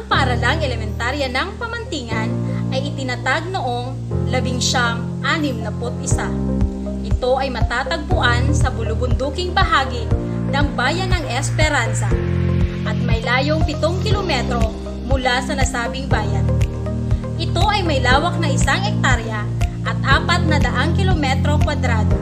Paaralang elementarya ng Pamantingan ay itinatag noong 1961. Ito ay matatagpuan sa bulubunduking bahagi ng bayan ng Esperanza at may layong 7 kilometro mula sa nasabing bayan. Ito ay may lawak na 1 hektarya at 400 kilometro kwadrado.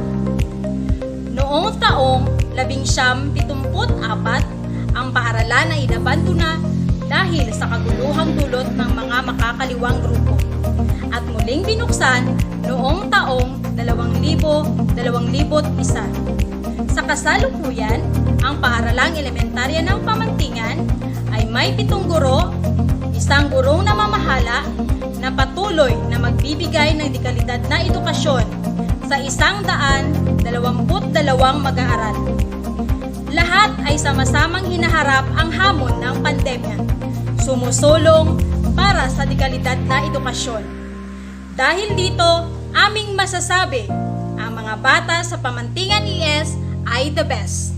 Noong taong 1974, ang paaralan ay inabandona dahil sa kaguluhang dulot ng mga makakaliwang grupo at muling binuksan noong taong 2001. Sa kasalukuyan, ang paaralang elementarya ng Pamantingan ay may 7 guro, 1 gurong namamahala na patuloy na magbibigay ng dekalidad na edukasyon sa 122 mag-aaral. Lahat ay sama-samang hinaharap ang hamon ng pandemya, sumusulong para sa dekalidad na edukasyon. Dahil dito, aming masasabi, ang mga bata sa Pamantingan ES ay the best.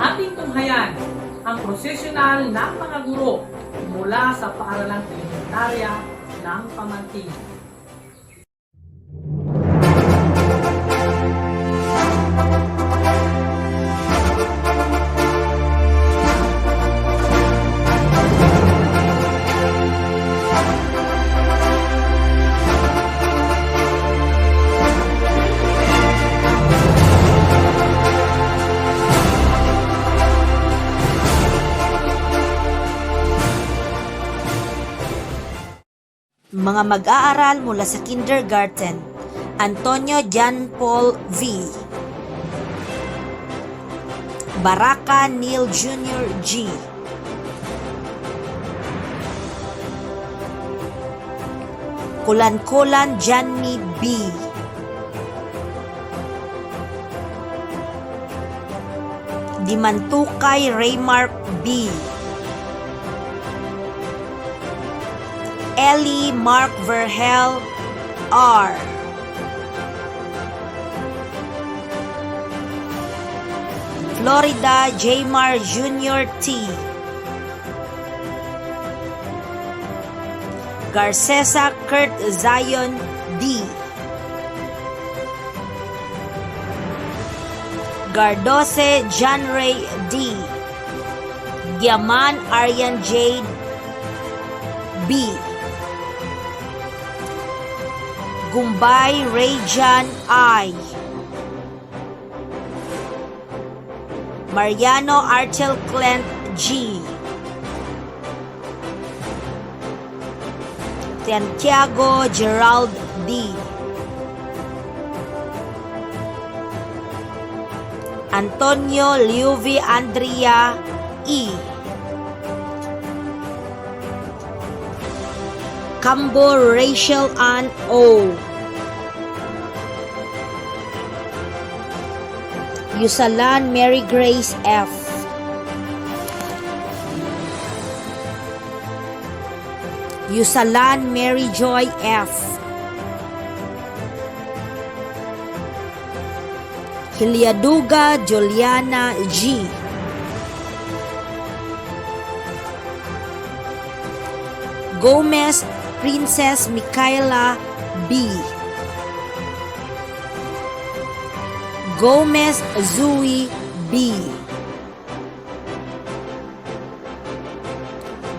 Ating tunghayan ang prosesyonal ng mga guro mula sa paaralang elementarya ng Pamantingan. Mga mag-aaral mula sa kindergarten, Antonio Jan Paul V. Baraka Neil Jr. G. Kulan-Kulan Janmi B. Dimantukay Raymark B. Ellie Mark Verhel R. Florida Jaymar Jr. T. Garcesa Kurt Zion D. Gardose John Ray D. Giaman Aryan Jade B. Gumbay Rayjan I. Mariano Archel Clent G. Santiago Gerald D. Antonio Liuvi Andrea E. Cambo Rachel Ann O. Yusalan Mary Grace F. Yusalan Mary Joy F. Hiliaduga Juliana G. Gomez Princess Micaela B. Gomez Zui B.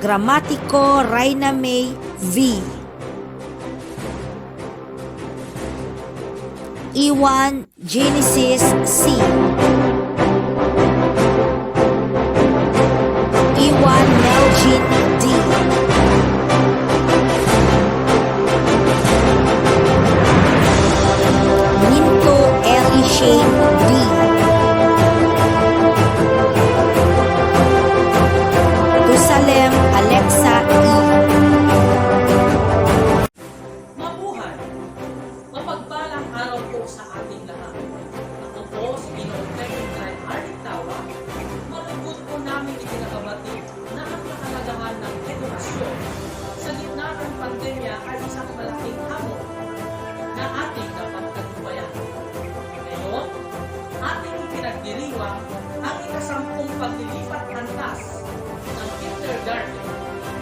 Grammatico Reina May V. Iwan Genesis C. Iwan Melgin D. Minto Ellie Shane D. Tusalem Alexa E. Mabuhay! Mapagpalang araw po sa ating lahat. Ako po si Ginoong Kevin Hardy Tawa. Malugod po namin ikinakabatid na ang kahalagahan ng edukasyon sa gitna ng pandemya ay isang malaking hamon na ating dapat tagumpayan. Ngayon, ating ipinagdiriwang ang ikasampung paglilipat antas ng kindergarten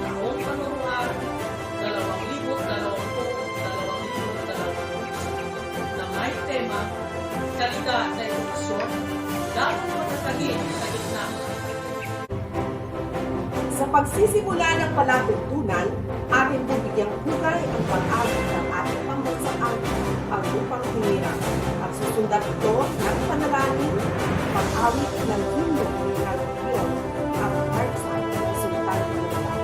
taong panuruan 2020-2021 na may tema kalidad na edukasyon lalong matatagin sa gitna. Sa pagsisimula ng palatuntunan, atin po bigyang hukay ang pag-awit ng ating pambansaan pagupang hinirang at susundan ito ng panalangin, pag-awit ng himno ng relihiyon at heartside ng Sultan Kudarat.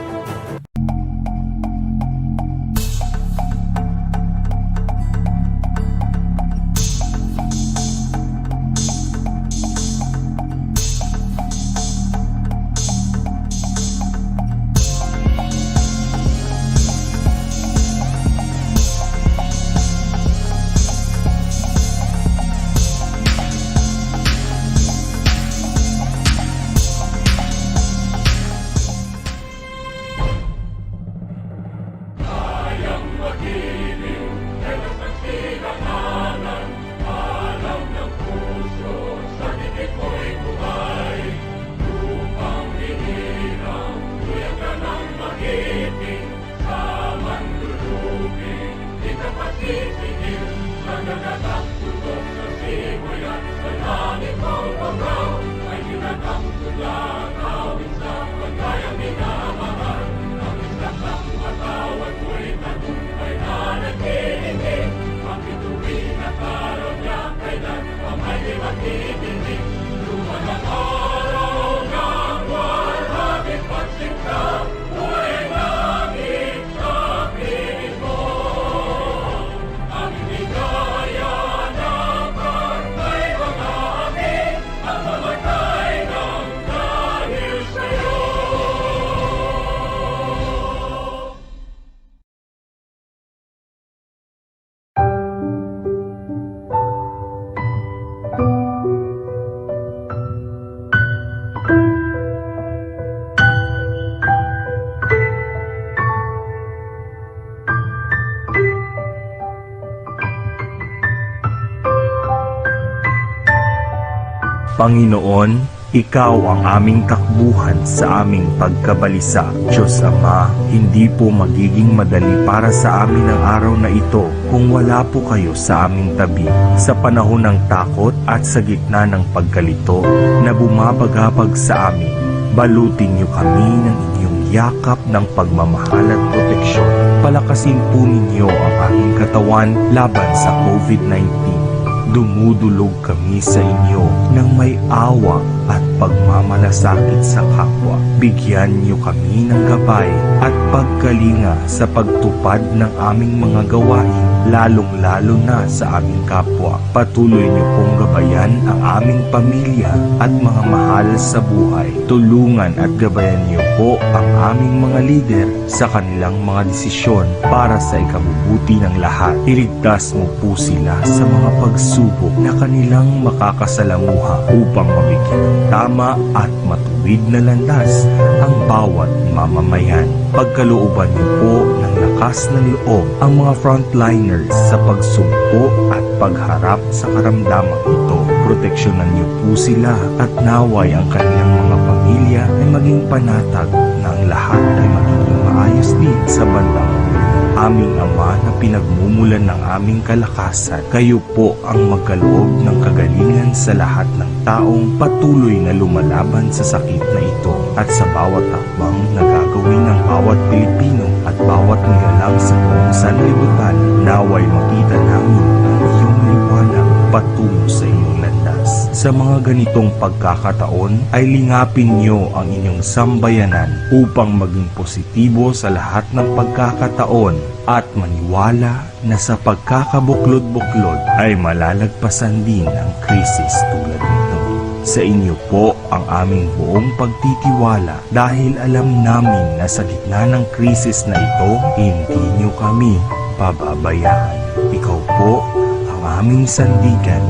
Panginoon, Ikaw ang aming takbuhan sa aming pagkabalisa. Diyos Ama, hindi po magiging madali para sa amin ang araw na ito kung wala po kayo sa aming tabi. Sa panahon ng takot at sa gitna ng pagkalito na bumabagabag sa amin, balutin niyo kami ng inyong yakap ng pagmamahal at proteksyon. Palakasin po ninyo ang aking katawan laban sa COVID-19. Dumudulog kami sa inyo ng may awa at pagmamalasakit sa kapwa. Bigyan niyo kami ng gabay at pagkalinga sa pagtupad ng aming mga gawain, lalong-lalo na sa aming kapwa. Patuloy niyo pong gabayan ang aming pamilya at mga mahal sa buhay. Tulungan at gabayan niyo po ang aming mga lider sa kanilang mga desisyon para sa ikabubuti ng lahat. Iligtas mo po sila sa mga pagsubok na kanilang makakasalamuha upang mabigyan ng tama at matuwid na landas ang bawat mamamayan. Pagkalooban niyo po ng lakas ng loob ang mga frontliners sa pagsumpo at pagharap sa karamdamang ito. Proteksyonan niyo po sila at naway ang kanilang mga pamilya ay maging panatag na ang lahat ay magiging maayos din sa bandang huli. Aming Ama na pinagmumulan ng aming kalakasan, kayo po ang magkaloob ng kagalingan sa lahat ng taong patuloy na lumalaban sa sakit na ito at sa bawat akbang na gagawin ng bawat Pilipino at bawat nilalang sa buong sanlibutan. Naway makita namin ang iyong liwanag patungo sa iyong landas. Sa mga ganitong pagkakataon ay lingapin niyo ang inyong sambayanan upang maging positibo sa lahat ng pagkakataon at maniwala na sa pagkakabuklod-buklod ay malalagpasan din ang krisis tulad nito. Sa inyo po ang aming buong pagtitiwala dahil alam namin na sa gitna ng krisis na ito, hindi niyo kami pababayaan. Ikaw po ang aming sandigan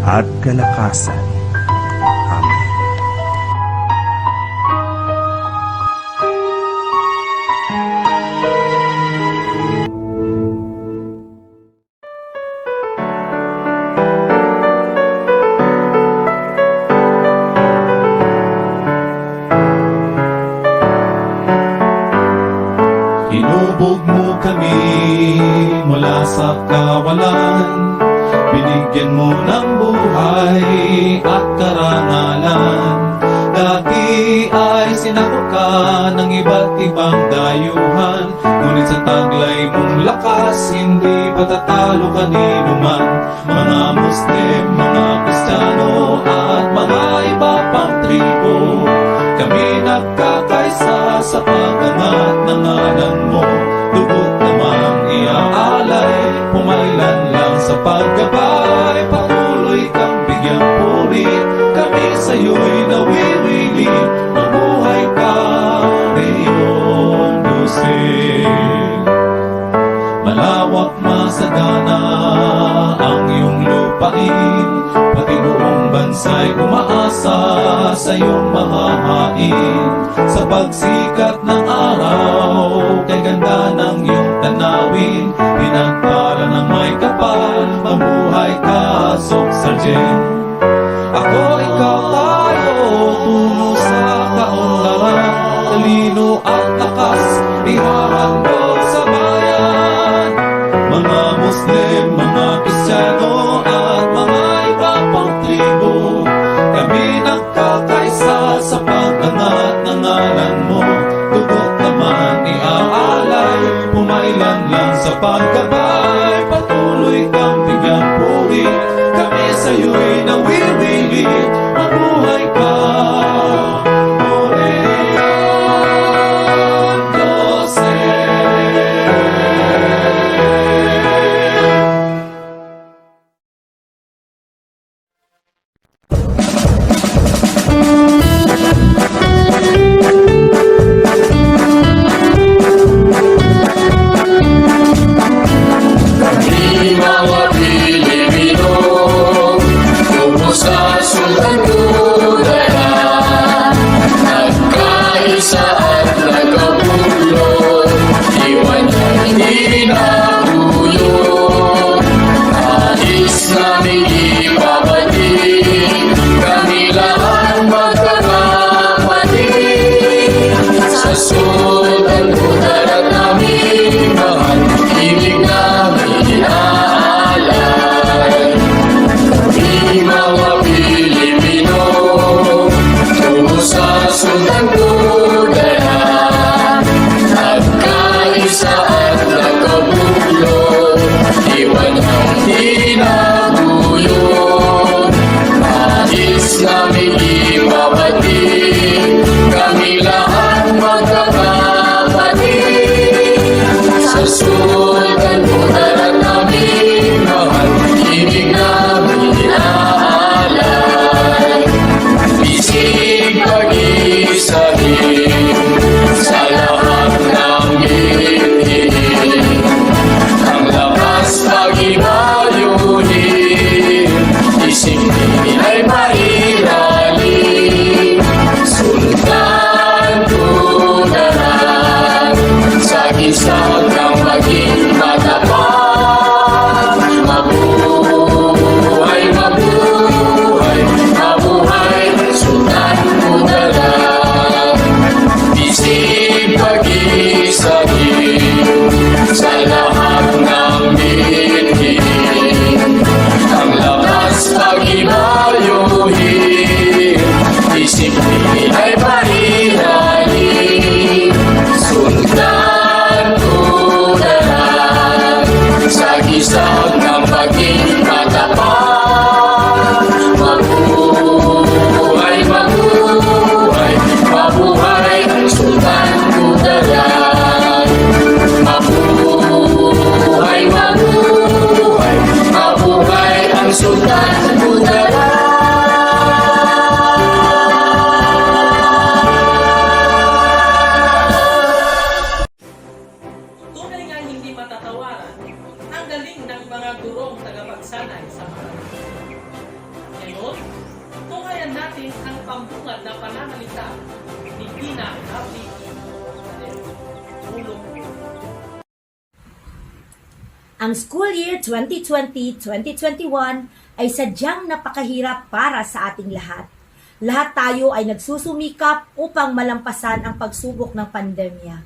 at kalakasan. Amen. Inubog mo kami mula sa kawalan, binigyan mo ng buhay at karangalan. Dati ay sinakop ka ng iba't ibang dayuhan, ngunit sa taglay mong lakas, hindi patatalo kanino man. Mga Muslim, mga Kristiyano at mga iba pang tribo, kami nagkakaisa sa pag-angat ng ngalan mo. Dugot namang iaalay, pumailan lang sa paggabay. Patuloy kang bigyang puri, kami sa'yo'y nawiwili. Mabuhay ka, Reyong Dulce. Malawak masagana ang iyong lupain, pati buong bansa'y umaasa sa iyong mga hain. Sa pagsikat ng araw, kay ganda ng iyong tanawin, pinagpara ng may kapal, mabuhay ka, Sok Sargent. Ako, ikaw, tayo, tungo sa kaunlaran, talino at lakas, ihahandog sa bayan. Mga Muslim, mga Kristiyano at mga iba pang tribo, kami nagkakaisa sa pag-angat ng ngalan mo. Dugot naman iaalay, pumailan lang sa paggabay. Patuloy kang bigyang puri, kami sa'yo'y nawiwili. Mabuhay ka, Reyong Dulce. Mga Pilipino, kumusta sultan tudara, nagkaisa at nagkabulod, iwan niya hindi nabulod. Nais namin ipabatid, kami lahat magkakapatid. Sa sultan tudara namin mahal, ibig namin inaalay. Mga Pilipino, natin ang pambungad na pananalita ni Gina W.E. Tulong po. Ang school year 2020-2021 ay sadyang napakahirap para sa ating lahat. Lahat tayo ay nagsusumikap upang malampasan ang pagsubok ng pandemya.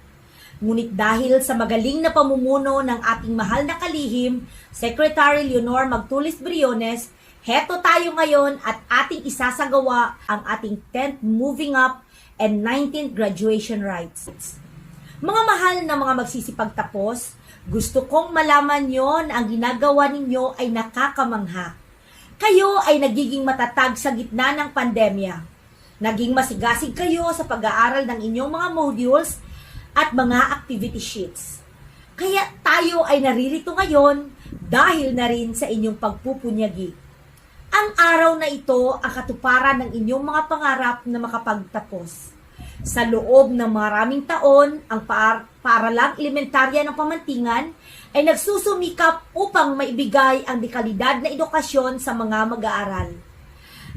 Ngunit dahil sa magaling na pamumuno ng ating mahal na kalihim, Secretary Leonor Magtulis Briones, heto tayo ngayon at ating isasagawa ang ating 10th Moving Up and 19th Graduation Rites. Mga mahal na mga magsisipagtapos, gusto kong malaman yon ang ginagawa ninyo ay nakakamangha. Kayo ay nagiging matatag sa gitna ng pandemya. Naging masigasig kayo sa pag-aaral ng inyong mga modules at mga activity sheets. Kaya tayo ay naririto ngayon dahil na rin sa inyong pagpupunyagi. Ang araw na ito ang katuparan ng inyong mga pangarap na makapagtapos. Sa loob ng maraming taon, ang paaralang elementarya ng Pamantingan ay nagsusumikap upang maibigay ang dekalidad na edukasyon sa mga mag-aaral.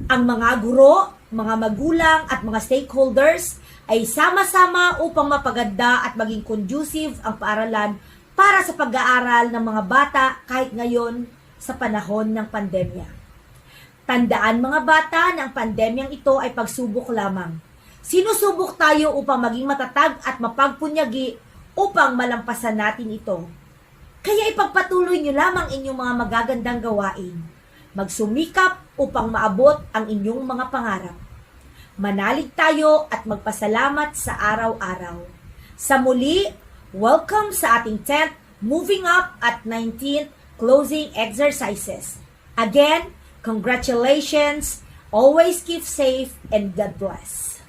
Ang mga guro, mga magulang at mga stakeholders ay sama-sama upang mapaganda at maging conducive ang paaralan para sa pag-aaral ng mga bata kahit ngayon sa panahon ng pandemya. Tandaan mga bata na ang pandemyang ito ay pagsubok lamang. Sinusubok tayo upang maging matatag at mapagpunyagi upang malampasan natin ito. Kaya ipagpatuloy nyo lamang inyong mga magagandang gawain. Magsumikap upang maabot ang inyong mga pangarap. Manalig tayo at magpasalamat sa araw-araw. Sa muli, welcome sa ating 10th Moving Up at 19th Closing Exercises. Again, congratulations, always keep safe, and God bless.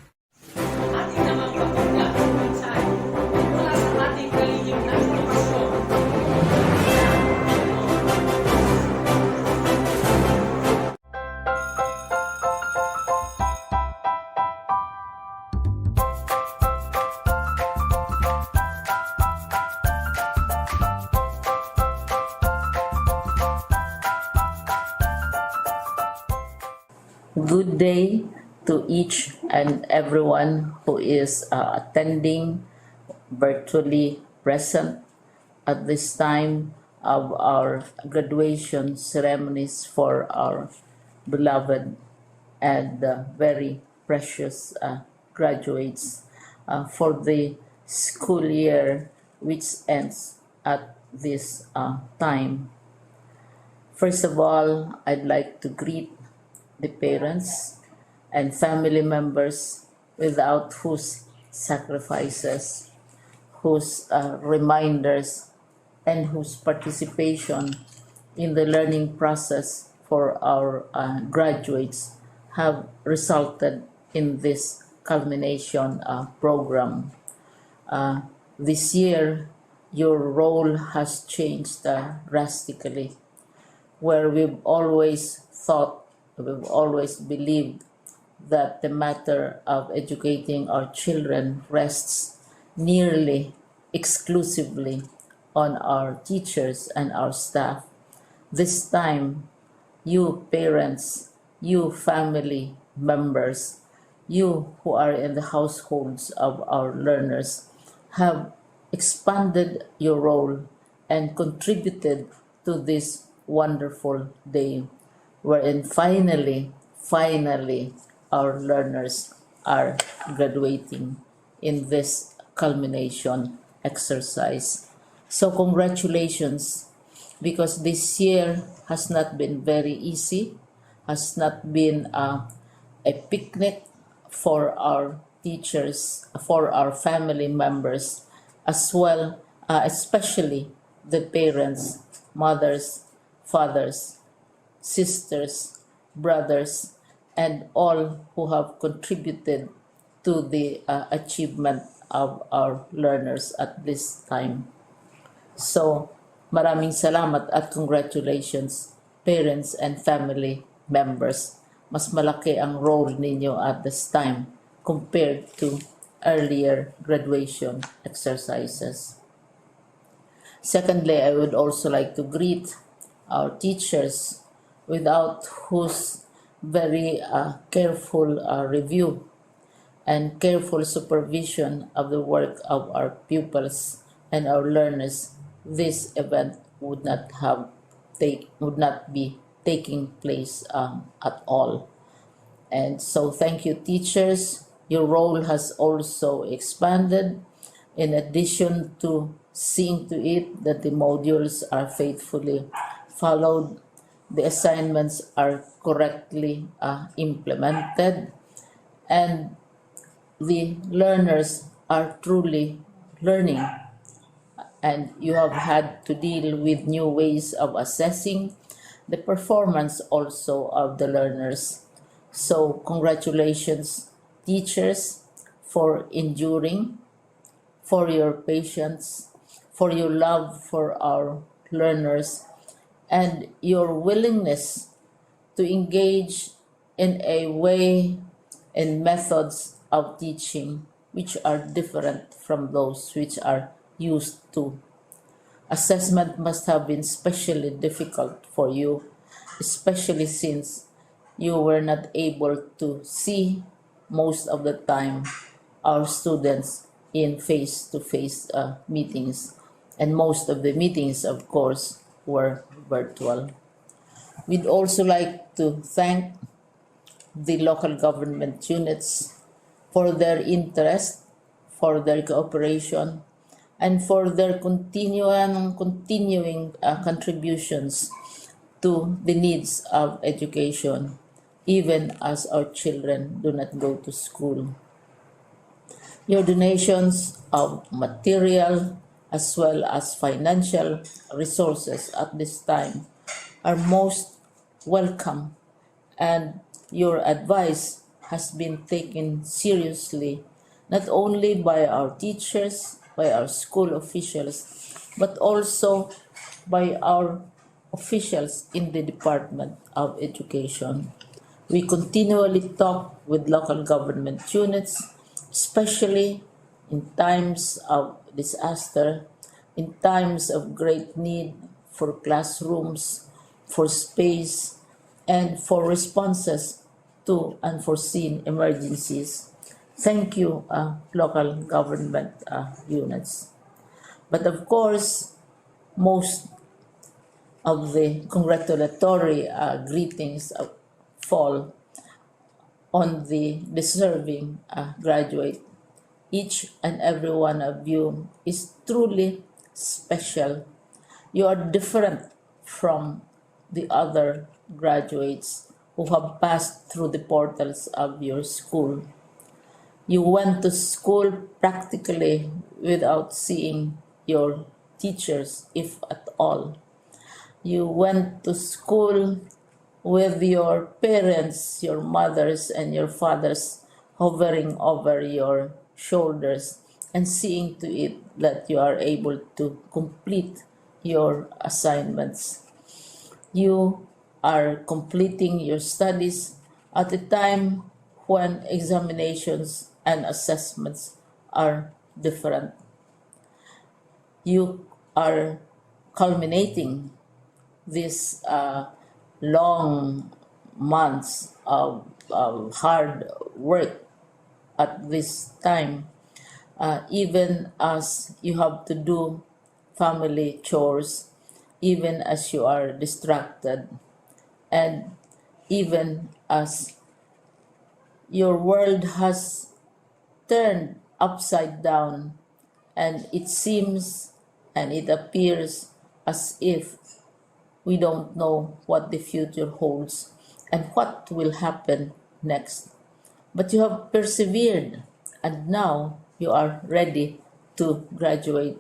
Ating namang papagla ang mensahe mula sa ating kalihim na edukasyon. Good day to each and everyone who is attending virtually present at this time of our graduation ceremonies for our beloved and very precious graduates for the school year which ends at this time. First of all, I'd like to greet the parents and family members without whose sacrifices, whose reminders, and whose participation in the learning process for our graduates have resulted in this culmination program. This year, your role has changed drastically, where we've always believed that the matter of educating our children rests nearly exclusively on our teachers and our staff. This time, you parents, you family members, you who are in the households of our learners have expanded your role and contributed to this wonderful day, wherein finally, our learners are graduating in this culmination exercise. So congratulations, because this year has not been very easy, has not been a picnic for our teachers, for our family members, as well, especially the parents, mothers, fathers, sisters, brothers, and all who have contributed to the achievement of our learners at this time. So, maraming salamat at congratulations, parents and family members. Mas malaki ang role ninyo at this time compared to earlier graduation exercises. Secondly, I would also like to greet our teachers, without whose very careful review and careful supervision of the work of our pupils and our learners, this event would not be taking place at all. And so, thank you, teachers. Your role has also expanded. In addition to seeing to it that the modules are faithfully followed, the assignments are correctly implemented, and the learners are truly learning, and you have had to deal with new ways of assessing the performance also of the learners. So, congratulations, teachers, for enduring, for your patience, for your love for our learners, and your willingness to engage in a way and methods of teaching which are different from those which are used to. Assessment must have been especially difficult for you, especially since you were not able to see most of the time our students in face-to-face meetings, and most of the meetings, of course, were virtual. We'd also like to thank the local government units for their interest, for their cooperation, and for their continuing contributions to the needs of education, even as our children do not go to school. Your donations of material as well as financial resources at this time are most welcome, and your advice has been taken seriously not only by our teachers, by our school officials, but also by our officials in the Department of Education. We continually talk with local government units, especially in times of disaster, in times of great need for classrooms, for space, and for responses to unforeseen emergencies. Thank you, local government units. But of course, most of the congratulatory greetings fall on the deserving graduate. Each and every one of you is truly special. You are different from the other graduates who have passed through the portals of your school. You went to school practically without seeing your teachers, if at all. You went to school with your parents, your mothers, and your fathers hovering over your shoulders and seeing to it that you are able to complete your assignments. You are completing your studies at a time when examinations and assessments are different. You are culminating these long months of hard work at this time, even as you have to do family chores, even as you are distracted, and even as your world has turned upside down, and it seems and it appears as if we don't know what the future holds and what will happen next. But you have persevered, and now you are ready to graduate.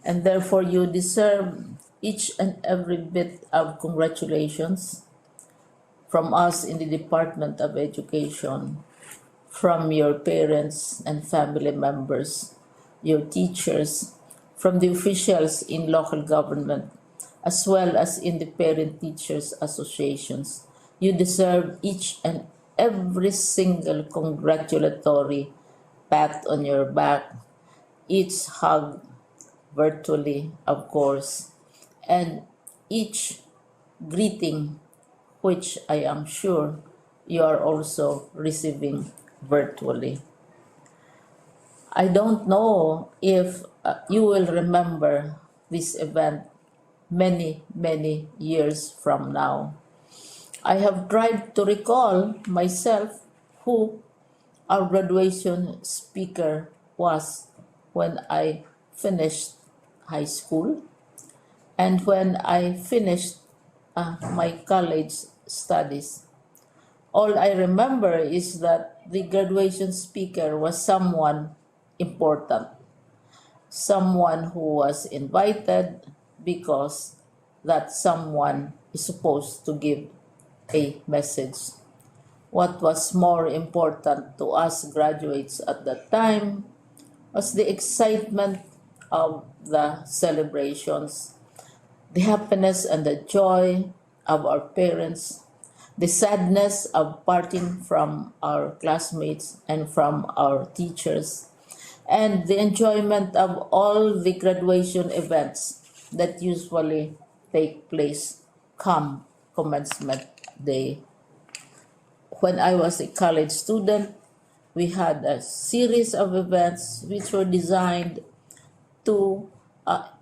And therefore, you deserve each and every bit of congratulations from us in the Department of Education, from your parents and family members, your teachers, from the officials in local government, as well as in the parent teachers associations. You deserve each and every single congratulatory pat on your back, each hug virtually, of course, and each greeting, which I am sure you are also receiving virtually. I don't know if you will remember this event many, many years from now. I have tried to recall myself who our graduation speaker was when I finished high school and when I finished my college studies. All I remember is that the graduation speaker was someone important, someone who was invited because that someone is supposed to give a message. What was more important to us graduates at that time was the excitement of the celebrations, the happiness and the joy of our parents, the sadness of parting from our classmates and from our teachers, and the enjoyment of all the graduation events that usually take place come commencement day. When I was a college student, we had a series of events which were designed to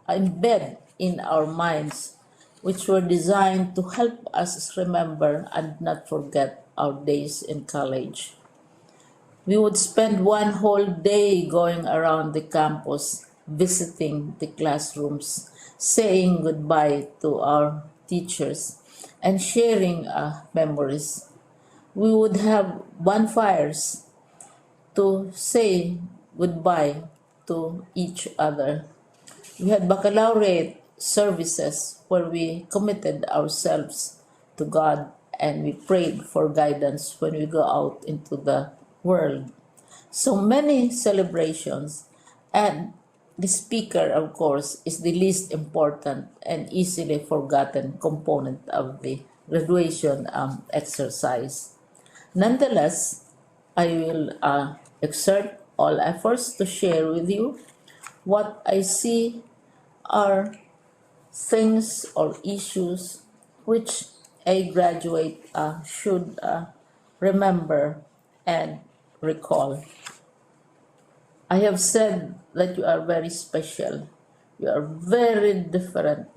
embed in our minds, which were designed to help us remember and not forget our days in college. We would spend one whole day going around the campus, visiting the classrooms, saying goodbye to our teachers, and sharing memories. We would have bonfires to say goodbye to each other. We had baccalaureate services where we committed ourselves to God and we prayed for guidance when we go out into the world. So many celebrations, and the speaker, of course, is the least important and easily forgotten component of the graduation exercise. Nonetheless, I will exert all efforts to share with you what I see are things or issues which a graduate should remember and recall. I have said that you are very special. You are very different.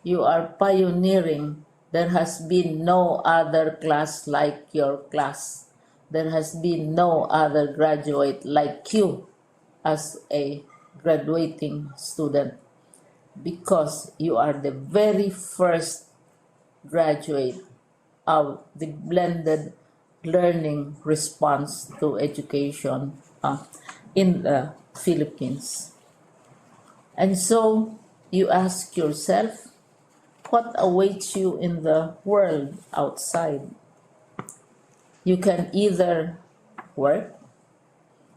You are pioneering. There has been no other class like your class. There has been no other graduate like you as a graduating student because you are the very first graduate of the blended learning response to education in the Philippines. And so you ask yourself, what awaits you in the world outside? You can either work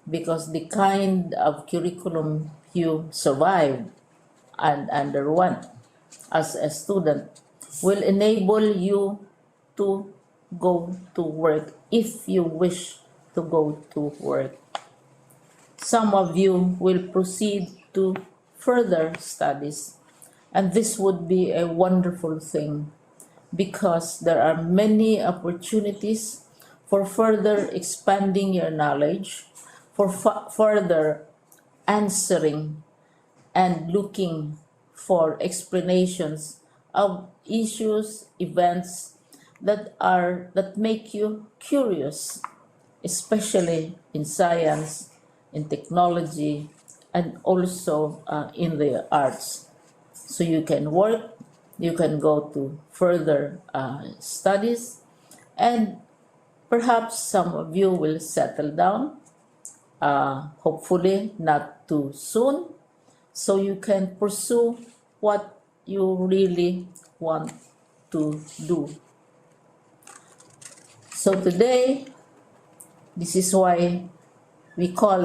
because the kind of curriculum you survived and underwent as a student will enable you to go to work if you wish to go to work. Some of you will proceed to further studies, and this would be a wonderful thing because there are many opportunities for further expanding your knowledge, for further answering and looking for explanations of issues, events that make you curious, especially in science, in technology, and also in the arts. So you can work, you can go to further studies, and perhaps some of you will settle down, hopefully not too soon, so you can pursue what you really want to do. So today, this is why we call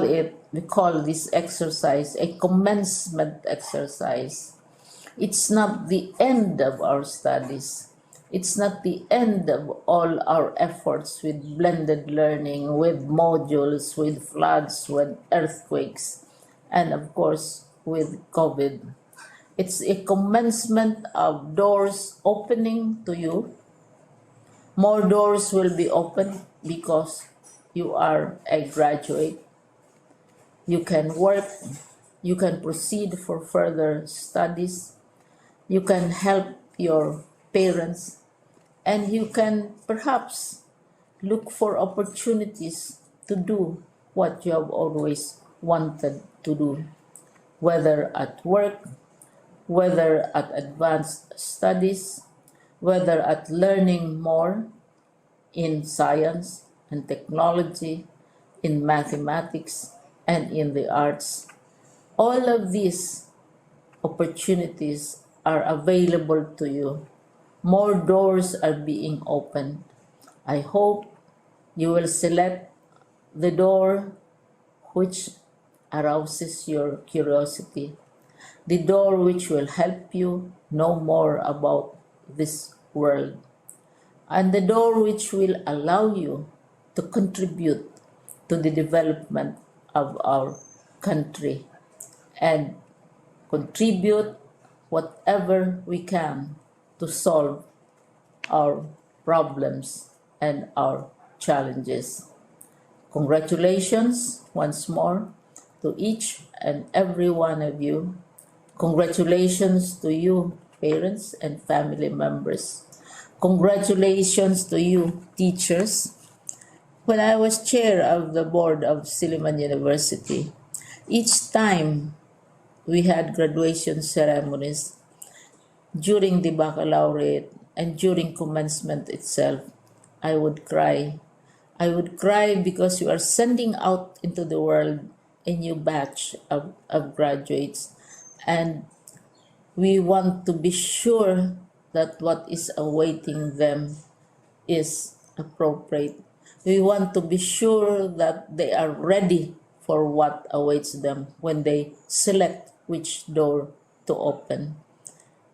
this exercise a commencement exercise. It's not the end of our studies. It's not the end of all our efforts with blended learning, with modules, with floods, with earthquakes, and of course with COVID. It's a commencement of doors opening to you. More doors will be opened because you are a graduate. You can work, you can proceed for further studies, you can help your parents, and you can perhaps look for opportunities to do what you have always wanted to do, whether at work, whether at advanced studies, whether at learning more in science and technology, in mathematics, and in the arts. All of these opportunities are available to you. More doors are being opened. I hope you will select the door which arouses your curiosity, the door which will help you know more about this world, and the door which will allow you to contribute to the development of our country and contribute whatever we can to solve our problems and our challenges. Congratulations once more to each and every one of you. Congratulations to you, parents and family members. Congratulations to you, teachers. When I was chair of the board of Silliman University, each time we had graduation ceremonies, during the baccalaureate and during commencement itself, I would cry. I would cry because you are sending out into the world a new batch of graduates, and we want to be sure that what is awaiting them is appropriate. We want to be sure that they are ready for what awaits them when they select which door to open.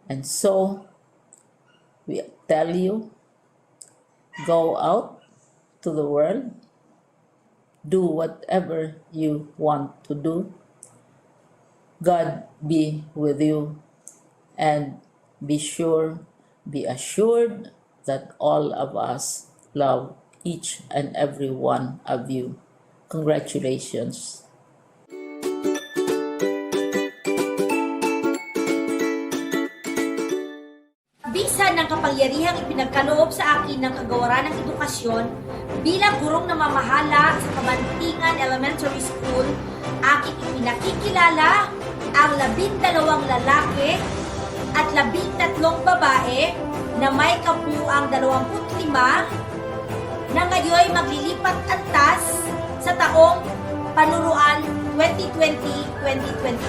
And so, we tell you, go out to the world, do whatever you want to do. God be with you, and be assured that all of us love each and every one of you. Congratulations. Bisa ng kapangyarihang ipinagkaloob sa akin ng kagawaran ng edukasyon bilang gurong namamahala sa Pamantingan Elementary School, aking ipinakikilala ang 12 lalaki at 13 babae na may kabuuang 25 na ngayon maglilipat antas sa taong panuruan 2020-2021.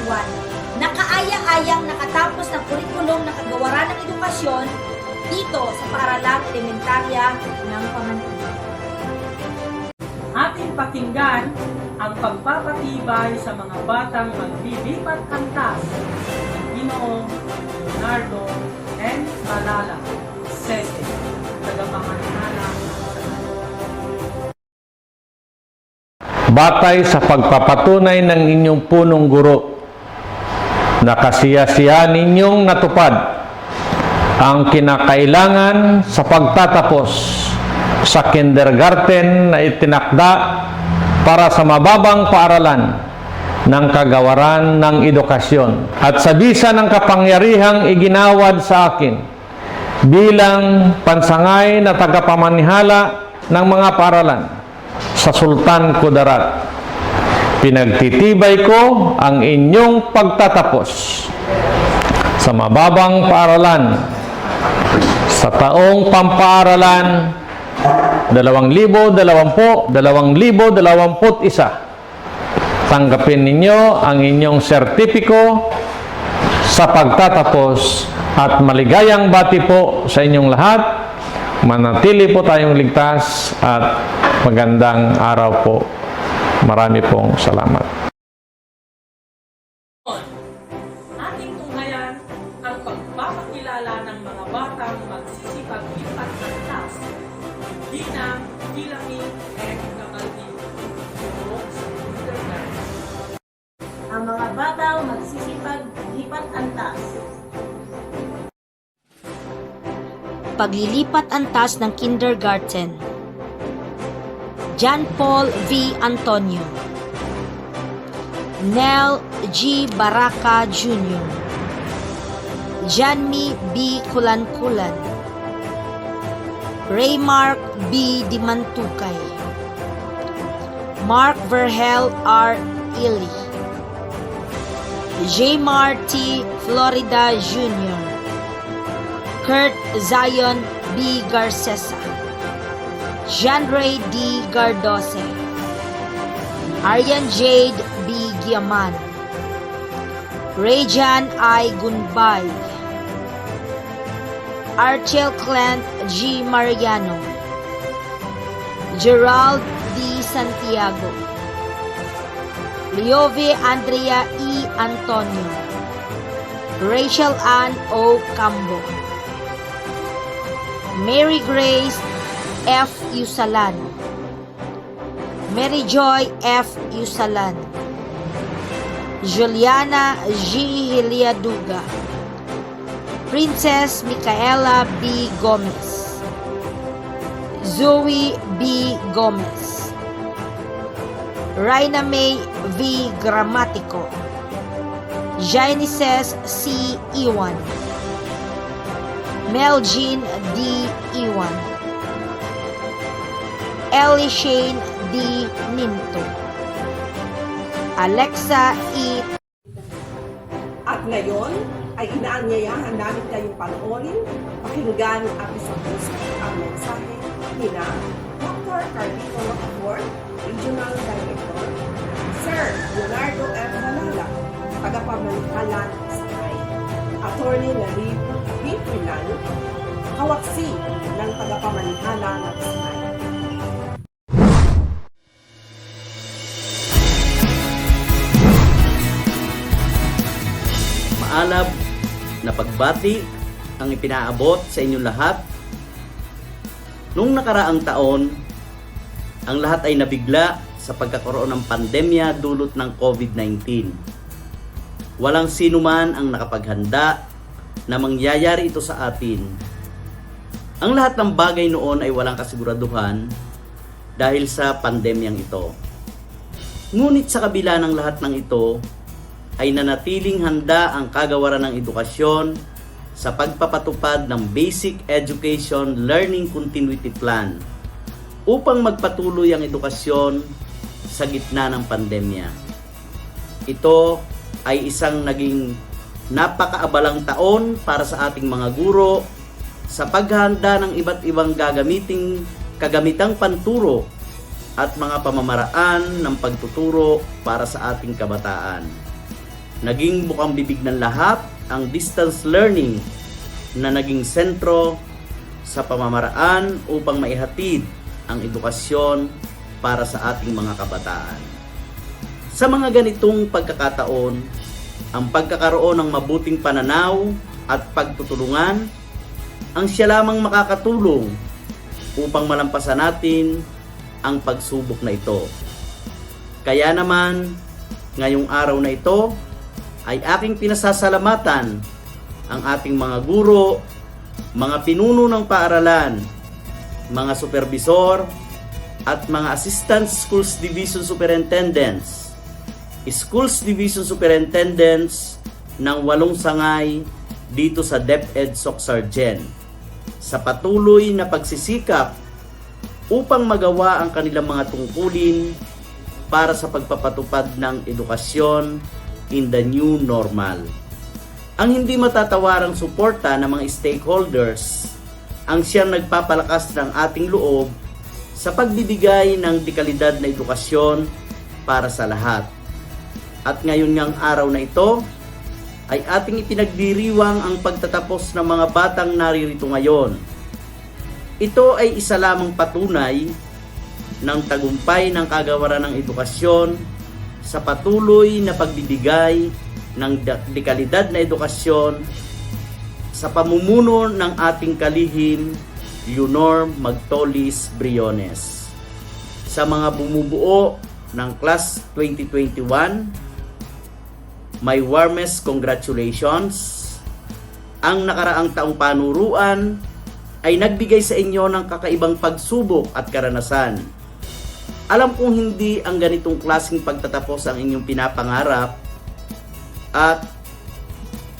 Nakaaya-ayang nakatapos ng kurikulum ng kagawaran ng edukasyon dito sa paaralang elementarya ng Pamantingan. Ating pakinggan ang pagpapatibay sa mga batang maglilipat antas ng Ginoong Leonardo N. Malala, Sese, tagapangalaala. Batay sa pagpapatunay ng inyong punong guro na kasiya-siya ninyong natupad ang kinakailangan sa pagtatapos sa kindergarten na itinakda para sa mababang paaralan ng kagawaran ng edukasyon, at sa bisa ng kapangyarihang iginawad sa akin bilang pansangay na tagapamanihala ng mga paaralan sa Sultan Kudarat. Pinagtitibay ko ang inyong pagtatapos sa mababang paaralan sa taong pampaaralan 2020-2021. Tanggapin ninyo ang inyong sertipiko sa pagtatapos at maligayang bati po sa inyong lahat. Manatili po tayong ligtas at magandang araw po. Marami pong salamat. Ating tunghayan ang pagpapakilala ng mga batang magsisipag-lipat antas bilang Kilangin and Kakaldi Guro sa kindergarten. Ang mga batang magsisipag-lipat antas. Paglilipat antas ng kindergarten. John Paul V. Antonio, Nel G. Baraka Jr., Janmi B. Kulankulan, Raymark B. Dimantukay, Mark Verhel R. Illy, J. Marty Florida Jr., Kurt Zion B. Garcesa, Jean Ray D. Gardose, Aryan Jade B. Giaman, Rejan I. Gunbay, Archel Clant G. Mariano, Gerald D. Santiago, Leove Andrea E. Antonio, Rachel Ann O. Cambo, Mary Grace F. Yusalan, Mary Joy F. Yusalan, Juliana G. Hiliaduga, Princess Micaela B. Gomez, Zoe B. Gomez, Raina May V. Gramatico, Janices C. Iwan, Meljean D. Iwan, Ellie Shane D. Ninto, Alexa E. At ngayon ay inaanyayahan namin kayong panoorin, pakinggan at isapuso ang mensahe ni Dr. Carlito Locafort, Regional Director, Sir Leonardo F. Malala, tagapamahala ng Sakay, Attorney Larry B. Pinan, kawaksi ng tagapamahala ng Sakay. Maalab na pagbati ang ipinaabot sa inyong lahat. Nung nakaraang taon, ang lahat ay nabigla sa pagkakaroon ng pandemya dulot ng COVID-19. Walang sino man ang nakapaghanda na mangyayari ito sa atin. Ang lahat ng bagay noon ay walang kasiguraduhan dahil sa pandemyang ito. Ngunit sa kabila ng lahat ng ito, ay nanatiling handa ang kagawaran ng edukasyon sa pagpapatupad ng Basic Education Learning Continuity Plan upang magpatuloy ang edukasyon sa gitna ng pandemya. Ito ay isang naging napakaabalang taon para sa ating mga guro sa paghahanda ng iba't ibang kagamitang panturo at mga pamamaraan ng pagtuturo para sa ating kabataan. Naging bukang bibig ng lahat ang distance learning na naging sentro sa pamamaraan upang maihatid ang edukasyon para sa ating mga kabataan. Sa mga ganitong pagkakataon, ang pagkakaroon ng mabuting pananaw at pagtutulungan ang siya lamang makakatulong upang malampasan natin ang pagsubok na ito. Kaya naman, ngayong araw na ito, ay aking pinasasalamatan ang ating mga guro, mga pinuno ng paaralan, mga supervisor, at mga Assistant Schools Division Superintendents, Schools Division Superintendents ng 8 sangay dito sa DepEd Soc-Sargen sa patuloy na pagsisikap upang magawa ang kanilang mga tungkulin para sa pagpapatupad ng edukasyon in the new normal. Ang hindi matatawarang suporta ng mga stakeholders ang siyang nagpapalakas ng ating loob sa pagbibigay ng dekalidad na edukasyon para sa lahat. At ngayon ngang araw na ito ay ating ipinagdiriwang ang pagtatapos ng mga batang naririto ngayon. Ito ay isa lamang patunay ng tagumpay ng kagawaran ng edukasyon sa patuloy na pagbibigay ng dekalidad na edukasyon sa pamumuno ng ating kalihim Leonor Magtolis Briones. Sa mga bumubuo ng Class 2021, my warmest congratulations. Ang nakaraang taong panuruan ay nagbigay sa inyo ng kakaibang pagsubok at karanasan. Alam kong hindi ang ganitong klaseng pagtatapos ang inyong pinapangarap at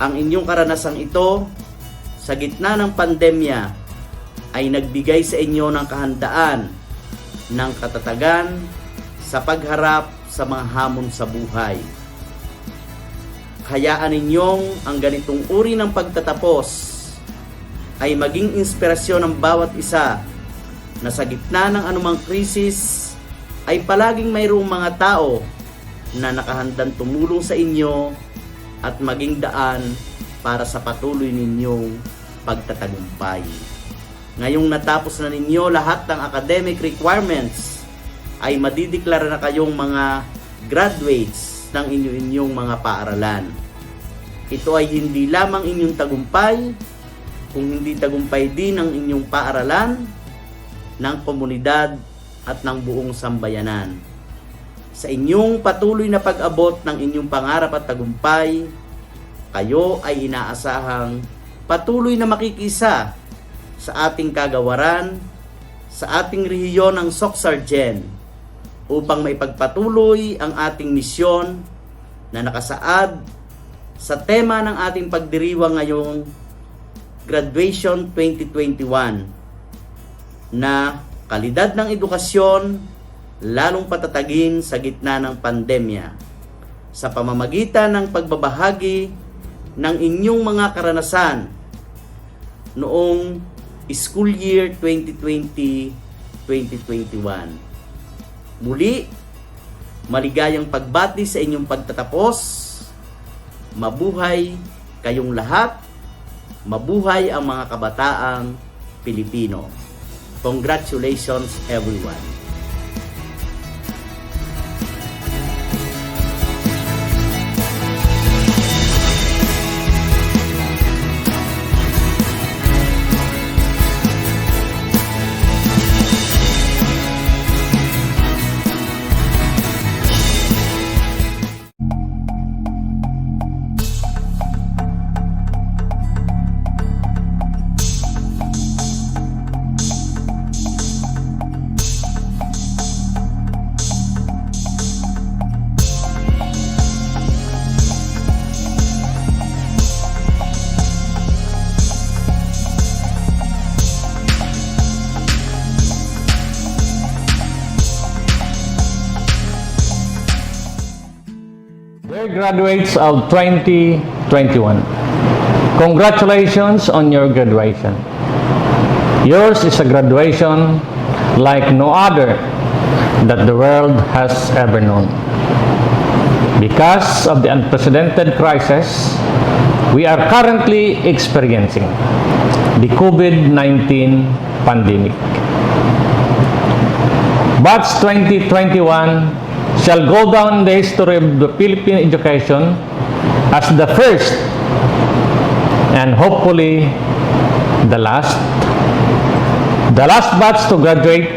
ang inyong karanasang ito sa gitna ng pandemya ay nagbigay sa inyo ng kahandaan ng katatagan sa pagharap sa mga hamon sa buhay. Hayaan ninyong ang ganitong uri ng pagtatapos ay maging inspirasyon ng bawat isa na sa gitna ng anumang krisis ay palaging mayroong mga tao na nakahandang tumulong sa inyo at maging daan para sa patuloy ninyong pagtatagumpay. Ngayong natapos na ninyo lahat ng academic requirements, ay madideklara na kayong mga graduates ng inyong mga paaralan. Ito ay hindi lamang inyong tagumpay, kung hindi tagumpay din ng inyong paaralan, ng komunidad at ng buong sambayanan. Sa inyong patuloy na pag-abot ng inyong pangarap at tagumpay, kayo ay inaasahang patuloy na makikisa sa ating kagawaran, sa ating rehiyon ng Socsargen upang maipagpatuloy ang ating misyon na nakasaad sa tema ng ating pagdiriwang ngayong Graduation 2021 na kalidad ng edukasyon lalong patatagin sa gitna ng pandemya sa pamamagitan ng pagbabahagi ng inyong mga karanasan noong school year 2020-2021. Muli, maligayang pagbati sa inyong pagtatapos. Mabuhay kayong lahat. Mabuhay ang mga kabataang Pilipino. Congratulations everyone. Dear graduates of 2021, congratulations on your graduation. Yours is a graduation like no other that the world has ever known. Because of the unprecedented crisis we are currently experiencing, the COVID-19 pandemic. Batch 2021 shall go down in the history of the Philippine education as the first and hopefully the last batch to graduate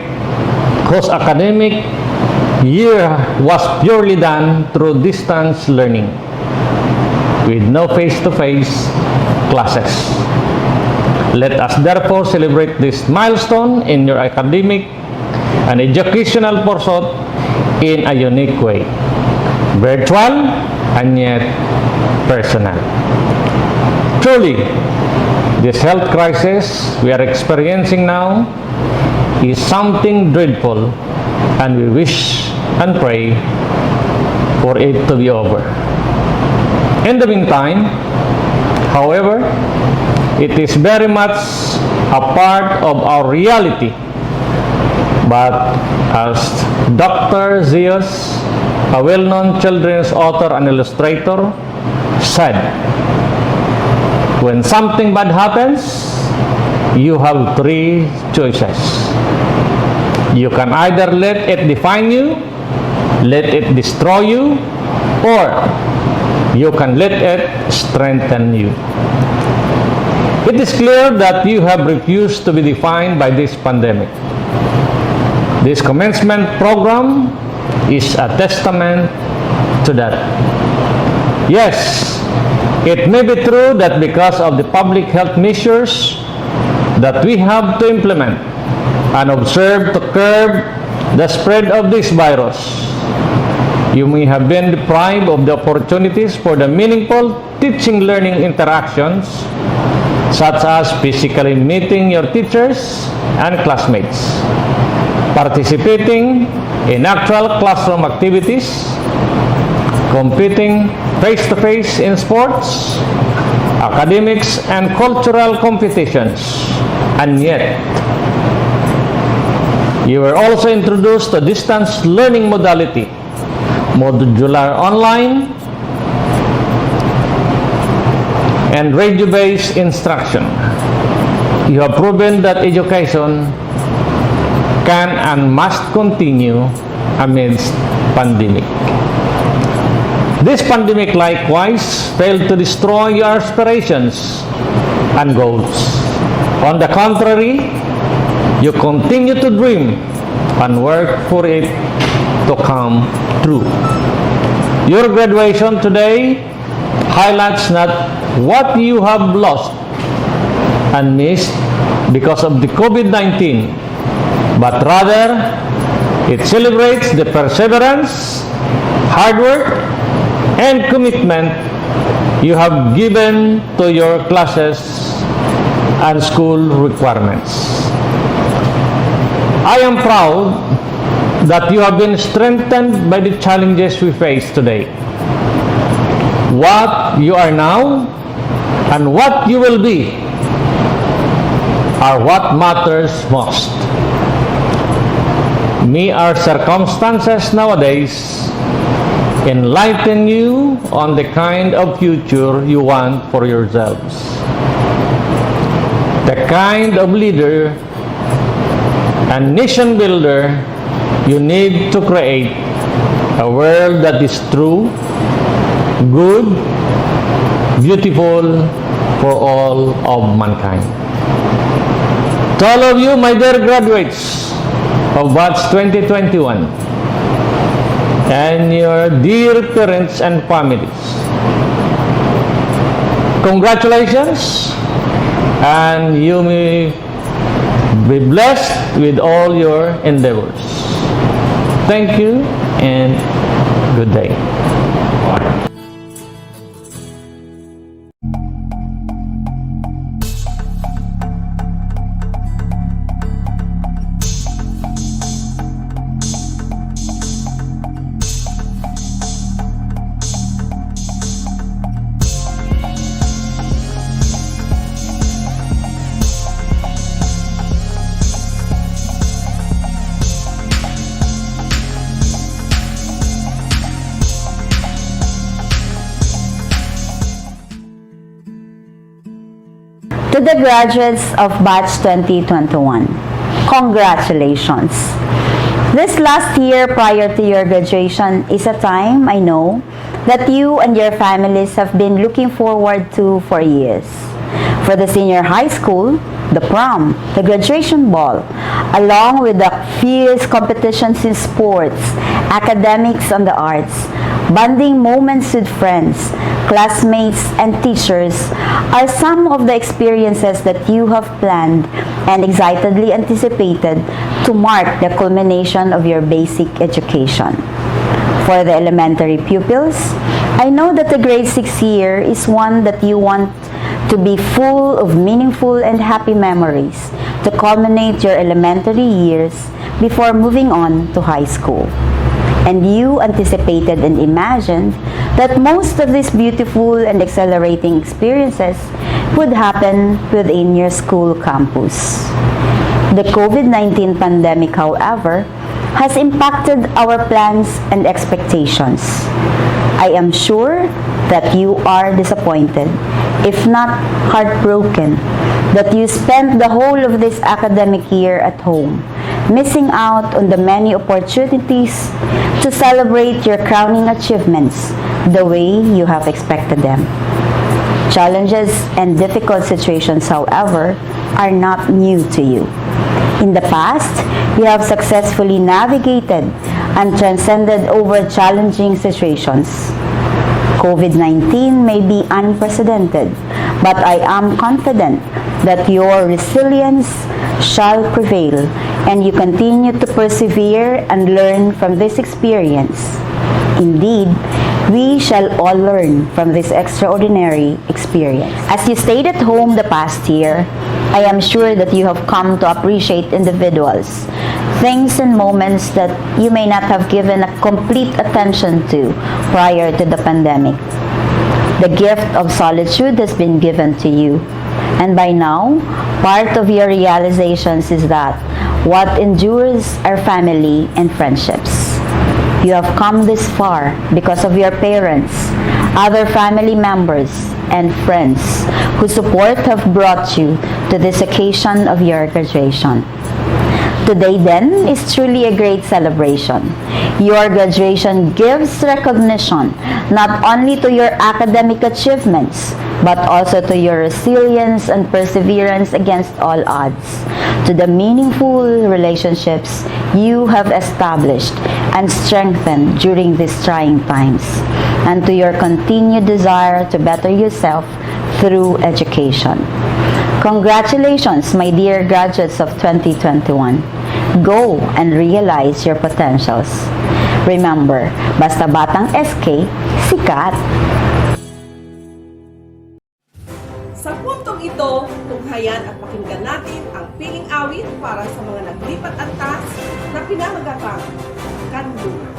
whose academic year was purely done through distance learning with no face-to-face classes. Let us therefore celebrate this milestone in your academic and educational pursuit in a unique way, virtual and yet personal. Truly, this health crisis we are experiencing now is something dreadful, and we wish and pray for it to be over. In the meantime, however, it is very much a part of our reality. But as Dr. Zeus, a well-known children's author and illustrator, said, when something bad happens, you have three choices. You can either let it define you, let it destroy you, or you can let it strengthen you. It is clear that you have refused to be defined by this pandemic. This commencement program is a testament to that. Yes, it may be true that because of the public health measures that we have to implement and observe to curb the spread of this virus. You may have been deprived of the opportunities for the meaningful teaching-learning interactions, such as physically meeting your teachers and classmates, participating in actual classroom activities, competing face-to-face in sports, academics, and cultural competitions. And yet, you were also introduced to distance learning modality, modular online, and radio-based instruction. You have proven that education can and must continue amidst pandemic. This pandemic likewise failed to destroy your aspirations and goals. On the contrary, you continue to dream and work for it to come true. Your graduation today highlights not what you have lost and missed because of the COVID-19, but rather it celebrates the perseverance, hard work, and commitment you have given to your classes and school requirements. I am proud that you have been strengthened by the challenges we face today. What you are now and what you will be are what matters most. May our circumstances nowadays enlighten you on the kind of future you want for yourselves. The kind of leader and nation builder you need to create a world that is true, good, beautiful for all of mankind. To all of you, my dear graduates of Batch 2021, and your dear parents and families, congratulations, and you may be blessed with all your endeavors. Thank you and good day. To the graduates of Batch 2021, congratulations! This last year prior to your graduation is a time, I know, that you and your families have been looking forward to for years. For the senior high school, the prom, the graduation ball, along with the fierce competitions in sports, academics, and the arts, bonding moments with friends, classmates, and teachers are some of the experiences that you have planned and excitedly anticipated to mark the culmination of your basic education. For the elementary pupils, I know that the grade 6 year is one that you want to be full of meaningful and happy memories to culminate your elementary years before moving on to high school. And you anticipated and imagined that most of these beautiful and exhilarating experiences would happen within your school campus. The COVID-19 pandemic, however, has impacted our plans and expectations. I am sure that you are disappointed, if not heartbroken, that you spent the whole of this academic year at home, missing out on the many opportunities to celebrate your crowning achievements the way you have expected them. Challenges and difficult situations, however, are not new to you. In the past, you have successfully navigated and transcended over challenging situations. COVID-19 may be unprecedented, but I am confident that your resilience shall prevail and you continue to persevere and learn from this experience. Indeed, we shall all learn from this extraordinary experience. As you stayed at home the past year, I am sure that you have come to appreciate individuals, things and moments that you may not have given a complete attention to prior to the pandemic. The gift of solitude has been given to you, and by now, part of your realizations is that what endures are family and friendships. You have come this far because of your parents, other family members, and friends whose support have brought you to this occasion of your graduation. Today then is truly a great celebration. Your graduation gives recognition not only to your academic achievements, but also to your resilience and perseverance against all odds, to the meaningful relationships you have established and strengthened during these trying times, and to your continued desire to better yourself through education. Congratulations, my dear graduates of 2021. Go and realize your potentials. Remember, basta batang SK, sikat! Sa puntong ito, tunghayan at pakinggan natin ang piling awit para sa mga naglipat antas na pinamagatang Kanlungan.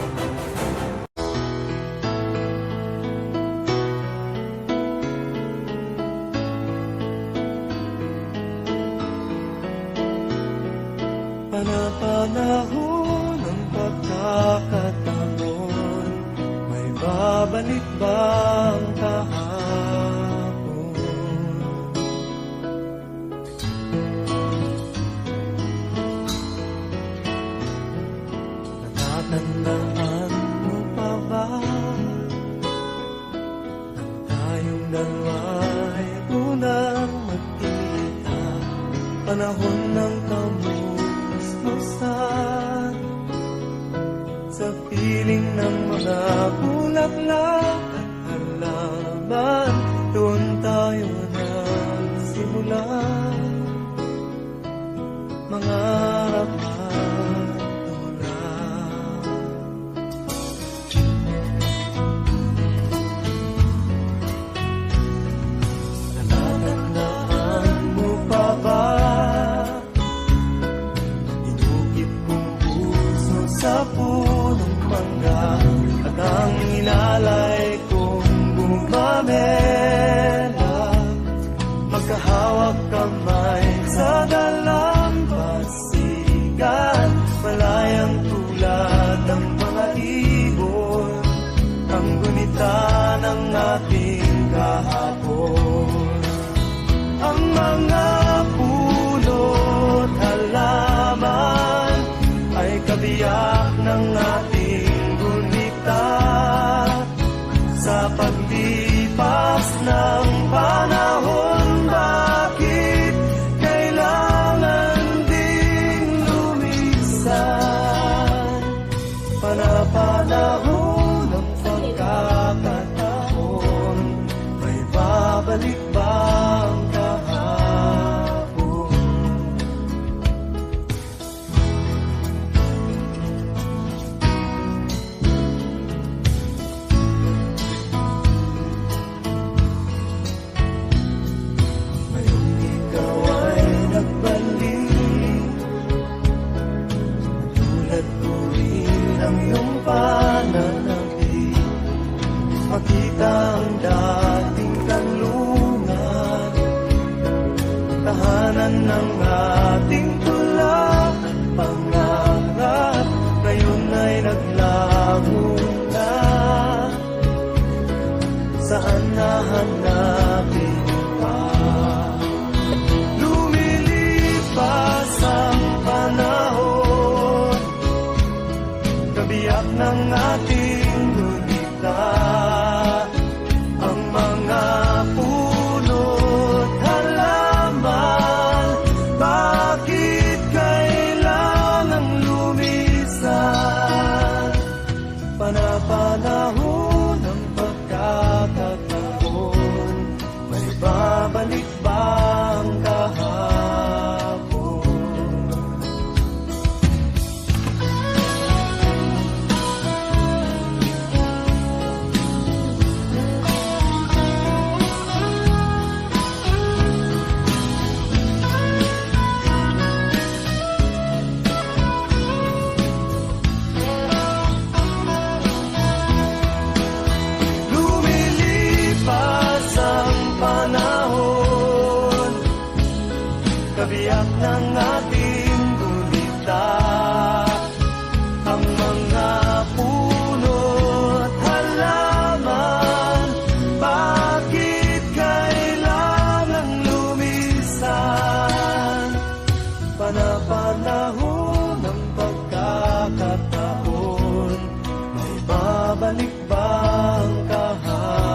Panapanahon ng pagkakataon, may babalik bang kahapon? Natatandaan mo pa ba nang tayong dalawa'y unang magkita, panahon ng kamusmusan, sa piling ng mga bulaklak at halaman, doon tayo nagsimula, mangarap at tulad. Natatandaan mo pa ba inukit kong puso sa punong mangga, at ang inalay kong bumamela, magkahawak kamay sa dalampasigan, malayang tulad ng mga ibon, ang gunita ng ating kahapon. Ang mga puno't halaman ay kabiyak ng ating gunita, sa paglipas ng panahon. Bakit kailangan ding lumisan? Panapanahon ng pagkakataon, may babalik bang kahapon? Ngayong ikaw ay nagbalik, tulad ko rin ang iyong pananabik, makita ang dating kanlungan, tahanan ng ating tulak at pangarap, ngayon ay naglaho na. Saan nahanapin pa? Lumilipas ang panahon, kabiyak ng ating gunita, ang mga puno't halaman. Bakit kailangang lumisan? Panapanahon ng pagkakataon, may babalik bang kahapon? balik ba ang kahapon?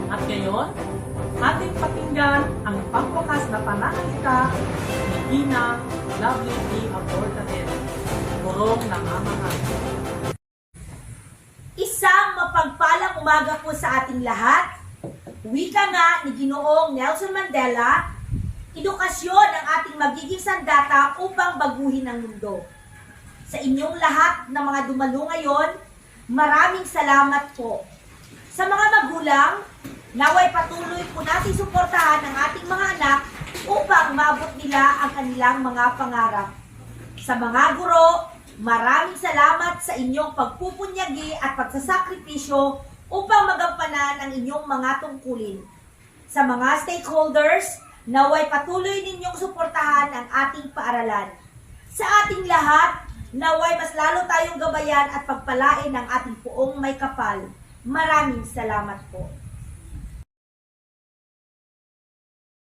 At ngayon, ating pakinggan ang pangwakas na pananalita ni Ina Lovely D. Abortanet, Kurong ng Amahan. Isang mapagpalang umaga po sa ating lahat. Wika nga ni Ginoong Nelson Mandela, edukasyon ang ating magiging sandata upang baguhin ang mundo. Sa inyong lahat na mga dumalo ngayon, maraming salamat po. Sa mga magulang, naway patuloy po natin suportahan ang ating mga anak upang maabot nila ang kanilang mga pangarap. Sa mga guro, maraming salamat sa inyong pagpupunyagi at pagsasakripisyo upang magampanan ang inyong mga tungkulin. Sa mga stakeholders, naway patuloy ninyong suportahan ang ating paaralan. Sa ating lahat, naway mas lalo tayong gabayan at pagpalain ang ating puong may kapal. Maraming salamat po.